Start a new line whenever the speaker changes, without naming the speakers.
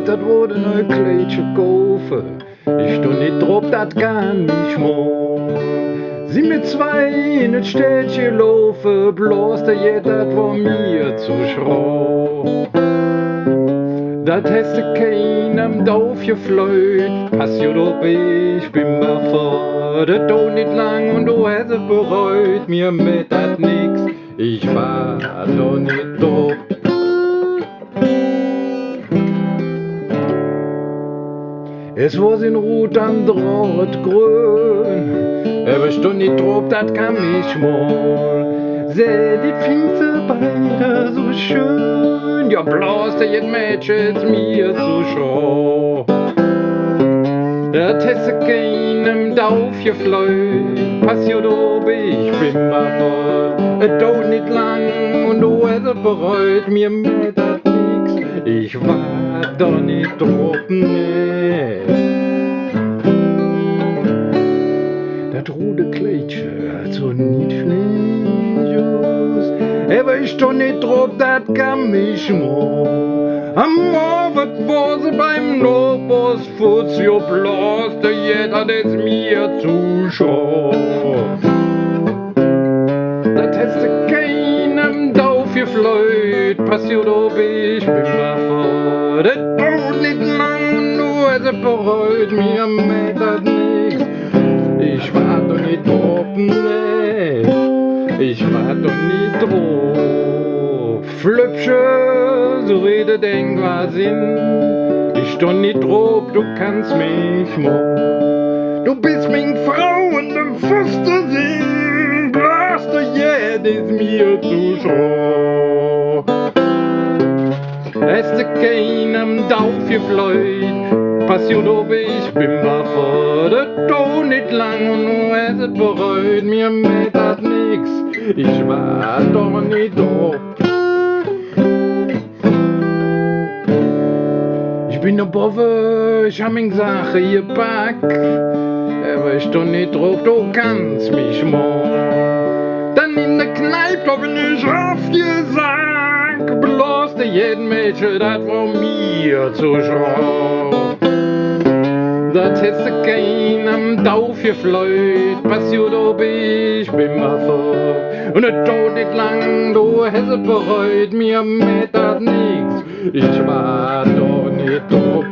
dat wurde ne Kleidje kaufen. Ich stund nicht drauf, dat kann ich mal. Sind wir zwei in das Städtchen laufen, bloß da geht dat von mir zu schroff. Dat hast du keinem Dorf gefleut, pass gut ob, ich bin mal fort. Das dauert nicht lang und du hast es bereut, mir mit dat nix, ich war doch nicht drauf. Es war in Rot am Draht grün, aber stund nicht drauf, dat kann ich mal. Seh die Pfingste beide so schön, ja bloß der jet Mädchen mir zu schau. Dat hast du keinem Dorf gefleut, pass gut ob, ich bin mal fort. Es dauert nicht lang und du hast es bereut, mir mit dat nix, ich war doch nicht drauf, nee. Dat rote Kleidje hat so niedlich aus, aber ich stond nicht drauf, dat kann mich mal. Am Morgen war sie beim Lobosfuß, jo bloß der jeder des mir zuschaut. Dat hast du keinem Dorf gefleut, passiert ob, ich bin mal fort. Das dauert nicht lang, nur es bereut mir mit dat nix. Ich war doch nicht drauf, nee, ich war doch nicht drauf. Flöpsche, so redet irgendwas Sinn. Ich stond nicht drauf, du kannst mich mal. Du bist mein Frau und im Fuster Sinn, bloß du jedes mir zu schau. Hast du keinem Dorf gefleut, pass gut ob, ich bin mal fort. Das dauert nicht lang und nur es es bereut mir mit dat nix, ich war doch nicht drauf. Ich bin ne Bove, ich hab min Sache gepackt, aber ich stond nicht drauf, du kannst mich mal. Dann in der Kneipe hab ich aufgesagt, bloß der jeden Mädchen dat von mir zu schau. Dat hast du keinem Dorf gefleut, pass gut ob, ich bin mal fort. Und es dauert nicht lang, du hast es bereut, mir mit dat nix, ich war doch nicht drauf.